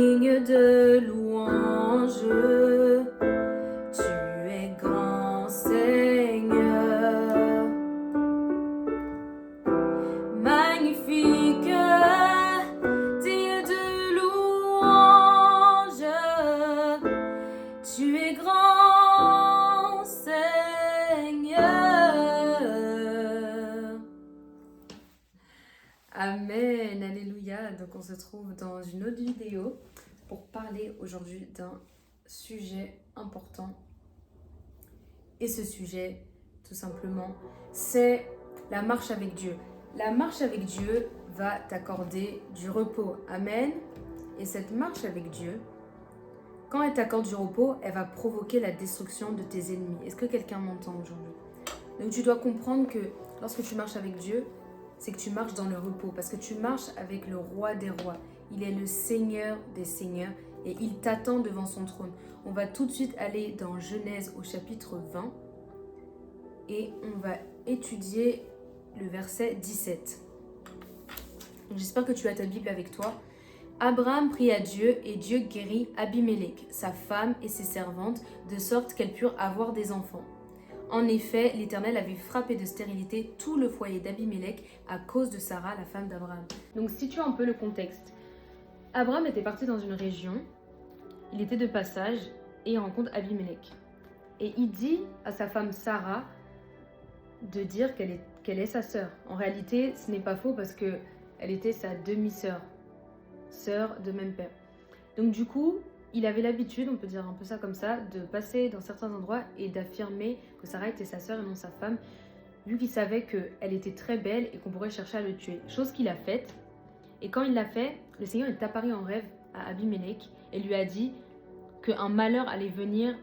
digne de louange. Tu es grand Seigneur, magnifique, digne de louange. Tu es grand Seigneur. Amen, alléluia. Donc on se trouve dans une autre vidéo pour parler aujourd'hui d'un sujet important. Et ce sujet, tout simplement, c'est la marche avec Dieu. La marche avec Dieu va t'accorder du repos. Amen. Et cette marche avec Dieu, quand elle t'accorde du repos, elle va provoquer la destruction de tes ennemis. Est-ce que quelqu'un m'entend aujourd'hui? Donc tu dois comprendre que lorsque tu marches avec Dieu, c'est que tu marches dans le repos, parce que tu marches avec le roi des rois. Il est le Seigneur des seigneurs et il t'attend devant son trône. On va tout de suite aller dans Genèse au chapitre 20 et on va étudier le verset 17. J'espère que tu as ta Bible avec toi. Abraham pria Dieu et Dieu guérit Abimélec, sa femme et ses servantes, de sorte qu'elles purent avoir des enfants. En effet, l'Éternel avait frappé de stérilité tout le foyer d'Abimélec à cause de Sarah, la femme d'Abraham. Donc, situons un peu le contexte. Abraham était parti dans une région, il était de passage et il rencontre Abimélec. Et il dit à sa femme Sarah de dire qu'elle est sa sœur. En réalité, ce n'est pas faux parce qu'elle était sa demi-sœur, sœur de même père. Donc du coup, il avait l'habitude, on peut dire un peu ça comme ça, de passer dans certains endroits et d'affirmer que Sarah était sa sœur et non sa femme, vu qu'il savait qu'elle était très belle et qu'on pourrait chercher à le tuer. Chose qu'il a faite. Et quand il l'a fait, le Seigneur est apparu en rêve à Abimélec et lui a dit qu'un malheur allait venir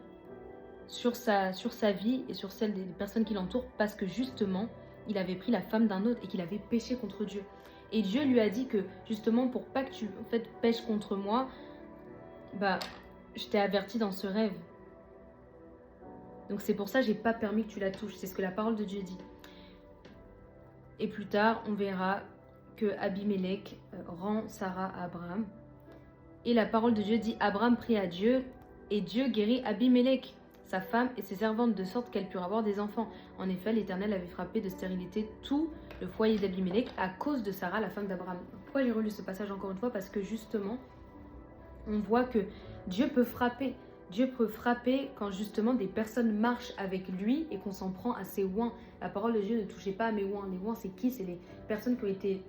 sur sa vie et sur celle des personnes qui l'entourent parce que justement, il avait pris la femme d'un autre et qu'il avait péché contre Dieu. Et Dieu lui a dit que justement, pour pas que tu pêches contre moi, je t'ai averti dans ce rêve. Donc c'est pour ça que j'ai pas permis que tu la touches. C'est ce que la parole de Dieu dit. Et plus tard, on verra que Abimélec rend Sarah à Abraham. Et la parole de Dieu dit, Abraham prie à Dieu et Dieu guérit Abimélec, sa femme et ses servantes, de sorte qu'elles purent avoir des enfants. En effet, l'Éternel avait frappé de stérilité tout le foyer d'Abimélec à cause de Sarah, la femme d'Abraham. Pourquoi j'ai relu ce passage encore une fois? Parce que justement, on voit que Dieu peut frapper. Dieu peut frapper quand justement des personnes marchent avec lui et qu'on s'en prend à ses oins. La parole de Dieu ne touchez pas à mes oins. Les oins, c'est qui? C'est les personnes qui ont été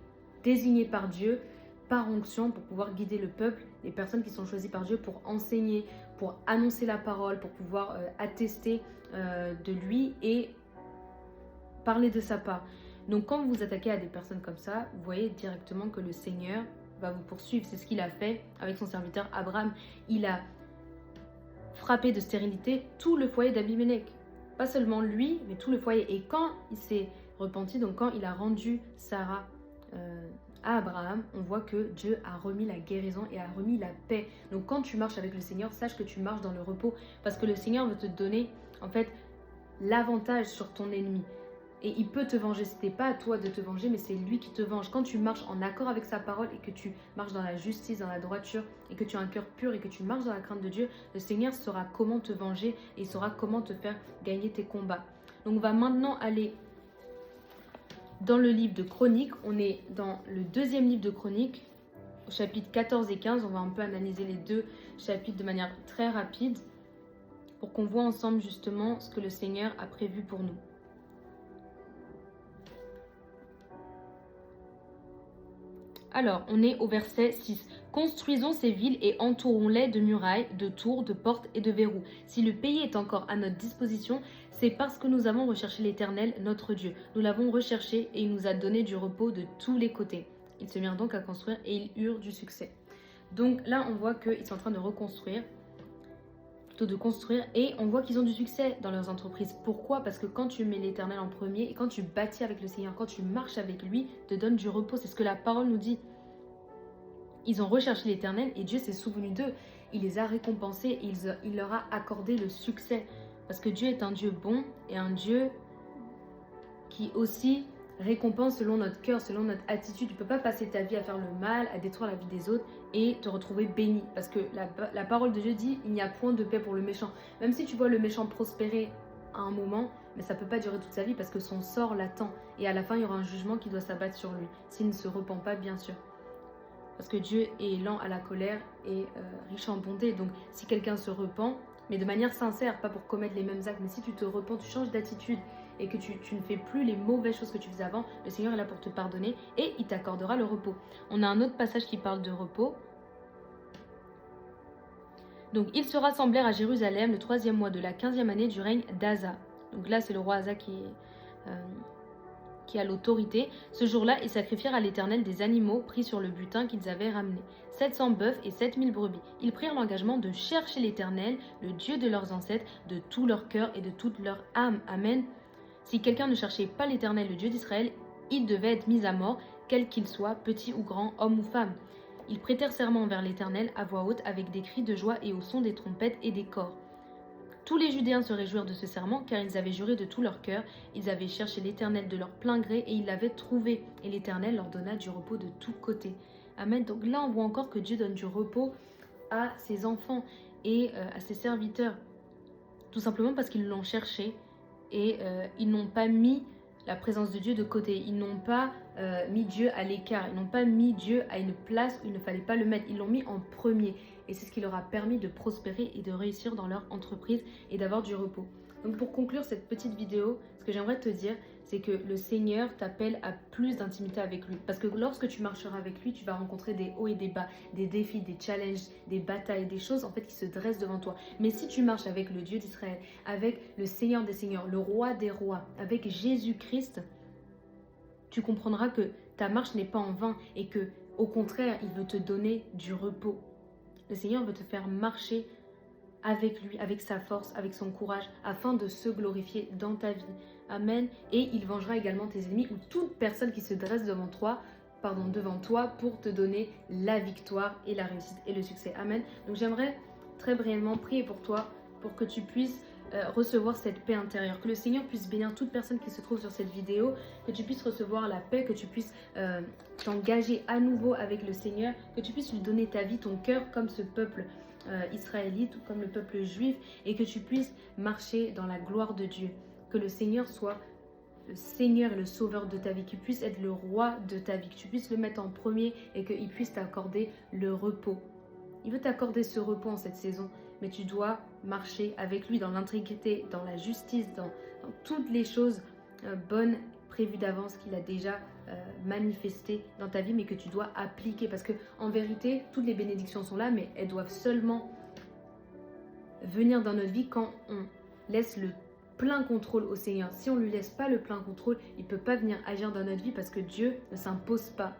désignées par Dieu, par onction, pour pouvoir guider le peuple. Les personnes qui sont choisies par Dieu pour enseigner, pour annoncer la parole, pour pouvoir attester de lui et parler de sa part. Donc quand vous vous attaquez à des personnes comme ça, vous voyez directement que le Seigneur va vous poursuivre. C'est ce qu'il a fait avec son serviteur Abraham. Il a frappé de stérilité tout le foyer d'Abimélec. Pas seulement lui, mais tout le foyer. Et quand il s'est repenti, donc quand il a rendu Sarah à Abraham, on voit que Dieu a remis la guérison et a remis la paix. Donc quand tu marches avec le Seigneur, sache que tu marches dans le repos. Parce que le Seigneur veut te donner en fait l'avantage sur ton ennemi. Et il peut te venger. Ce n'est pas à toi de te venger, mais c'est lui qui te venge. Quand tu marches en accord avec sa parole et que tu marches dans la justice, dans la droiture, et que tu as un cœur pur et que tu marches dans la crainte de Dieu, le Seigneur saura comment te venger et saura comment te faire gagner tes combats. Donc on va maintenant aller dans le livre de Chroniques. On est dans le deuxième livre de Chroniques, au chapitre 14 et 15. On va un peu analyser les deux chapitres de manière très rapide pour qu'on voit ensemble justement ce que le Seigneur a prévu pour nous. Alors, on est au verset 6. Construisons ces villes et entourons-les de murailles, de tours, de portes et de verrous. Si le pays est encore à notre disposition, c'est parce que nous avons recherché l'Éternel, notre Dieu. Nous l'avons recherché et il nous a donné du repos de tous les côtés. Ils se mirent donc à construire et ils eurent du succès. Donc là, on voit qu'ils sont en train de reconstruire, plutôt de construire, et on voit qu'ils ont du succès dans leurs entreprises. Pourquoi? Parce que quand tu mets l'Éternel en premier et quand tu bâtis avec le Seigneur, quand tu marches avec lui, te donne du repos. C'est ce que la parole nous dit. Ils ont recherché l'Éternel et Dieu s'est souvenu d'eux. Il les a récompensés et il leur a accordé le succès. Parce que Dieu est un Dieu bon et un Dieu qui aussi récompense selon notre cœur, selon notre attitude. Tu ne peux pas passer ta vie à faire le mal, à détruire la vie des autres et te retrouver béni. Parce que la parole de Dieu dit, il n'y a point de paix pour le méchant. Même si tu vois le méchant prospérer à un moment, mais ça ne peut pas durer toute sa vie parce que son sort l'attend. Et à la fin, il y aura un jugement qui doit s'abattre sur lui, s'il ne se repent pas, bien sûr. Parce que Dieu est lent à la colère et riche en bonté. Donc, si quelqu'un se repent, mais de manière sincère, pas pour commettre les mêmes actes, mais si tu te repens, tu changes d'attitude et que tu ne fais plus les mauvaises choses que tu faisais avant, le Seigneur est là pour te pardonner et il t'accordera le repos. On a un autre passage qui parle de repos. Donc, ils se rassemblèrent à Jérusalem le 3e mois de la 15e année du règne d'Asa. Donc là, c'est le roi Asa qui a l'autorité. Ce jour-là, ils sacrifièrent à l'Éternel des animaux pris sur le butin qu'ils avaient ramené, 700 bœufs et 7000 brebis. Ils prirent l'engagement de chercher l'Éternel, le Dieu de leurs ancêtres, de tout leur cœur et de toute leur âme. Amen. Si quelqu'un ne cherchait pas l'Éternel, le Dieu d'Israël, il devait être mis à mort, quel qu'il soit, petit ou grand, homme ou femme. Ils prêtèrent serment envers l'Éternel à voix haute avec des cris de joie et au son des trompettes et des cors. Tous les Judéens se réjouirent de ce serment, car ils avaient juré de tout leur cœur. Ils avaient cherché l'Éternel de leur plein gré et ils l'avaient trouvé. Et l'Éternel leur donna du repos de tous côtés. Amen. Donc là, on voit encore que Dieu donne du repos à ses enfants et à ses serviteurs. Tout simplement parce qu'ils l'ont cherché et ils n'ont pas mis la présence de Dieu de côté. Ils n'ont pas mis Dieu à l'écart. Ils n'ont pas mis Dieu à une place où il ne fallait pas le mettre. Ils l'ont mis en premier. Et c'est ce qui leur a permis de prospérer et de réussir dans leur entreprise et d'avoir du repos. Donc pour conclure cette petite vidéo, ce que j'aimerais te dire, c'est que le Seigneur t'appelle à plus d'intimité avec lui. Parce que lorsque tu marcheras avec lui, tu vas rencontrer des hauts et des bas, des défis, des challenges, des batailles, des choses en fait qui se dressent devant toi. Mais si tu marches avec le Dieu d'Israël, avec le Seigneur des Seigneurs, le Roi des Rois, avec Jésus-Christ, tu comprendras que ta marche n'est pas en vain et que, au contraire, il veut te donner du repos. Le Seigneur veut te faire marcher avec lui, avec sa force, avec son courage, afin de se glorifier dans ta vie. Amen. Et il vengera également tes ennemis ou toute personne qui se dresse devant toi pour te donner la victoire et la réussite et le succès. Amen. Donc j'aimerais très brièvement prier pour toi, pour que tu puisses recevoir cette paix intérieure, que le Seigneur puisse bénir toute personne qui se trouve sur cette vidéo, que tu puisses recevoir la paix, que tu puisses t'engager à nouveau avec le Seigneur, que tu puisses lui donner ta vie, ton cœur, comme ce peuple israélite ou comme le peuple juif, et que tu puisses marcher dans la gloire de Dieu, que le Seigneur soit le Seigneur et le Sauveur de ta vie, qu'il puisse être le roi de ta vie, que tu puisses le mettre en premier et qu'il puisse t'accorder le repos. Il veut t'accorder ce repos en cette saison, mais tu dois marcher avec lui dans l'intégrité, dans la justice, dans toutes les choses bonnes prévues d'avance qu'il a déjà manifestées dans ta vie, mais que tu dois appliquer. Parce que en vérité, toutes les bénédictions sont là, mais elles doivent seulement venir dans notre vie quand on laisse le plein contrôle au Seigneur. Si on ne lui laisse pas le plein contrôle, il ne peut pas venir agir dans notre vie parce que Dieu ne s'impose pas.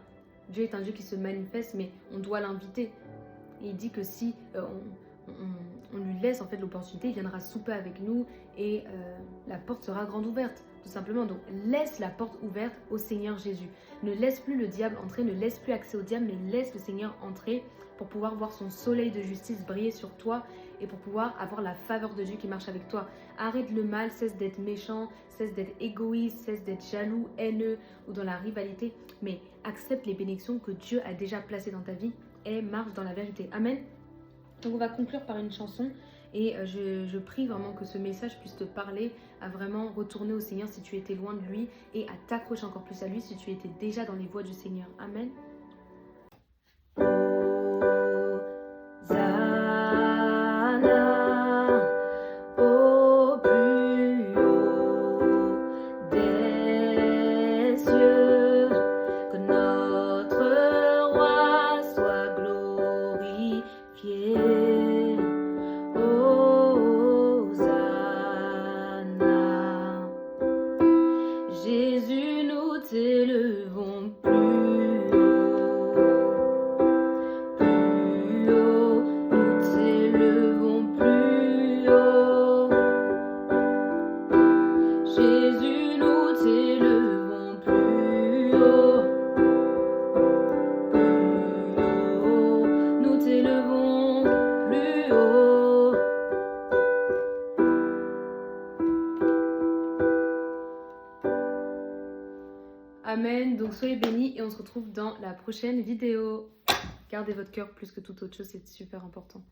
Dieu est un Dieu qui se manifeste, mais on doit l'inviter. Et il dit que si on lui laisse en fait l'opportunité, il viendra souper avec nous et la porte sera grande ouverte, tout simplement. Donc laisse la porte ouverte au Seigneur Jésus. Ne laisse plus le diable entrer, ne laisse plus accès au diable, mais laisse le Seigneur entrer pour pouvoir voir son soleil de justice briller sur toi et pour pouvoir avoir la faveur de Dieu qui marche avec toi. Arrête le mal, cesse d'être méchant, cesse d'être égoïste, cesse d'être jaloux, haineux ou dans la rivalité, mais accepte les bénédictions que Dieu a déjà placées dans ta vie et marche dans la vérité. Amen. Donc on va conclure par une chanson et je prie vraiment que ce message puisse te parler à vraiment retourner au Seigneur si tu étais loin de lui et à t'accrocher encore plus à lui si tu étais déjà dans les voies du Seigneur. Amen. Jésus, nous t'élevons plus haut, nous t'élevons plus haut. Jésus, nous t'élevons plus haut, nous t'élevons. Amen. Donc soyez bénis et on se retrouve dans la prochaine vidéo. Gardez votre cœur plus que toute autre chose, c'est super important.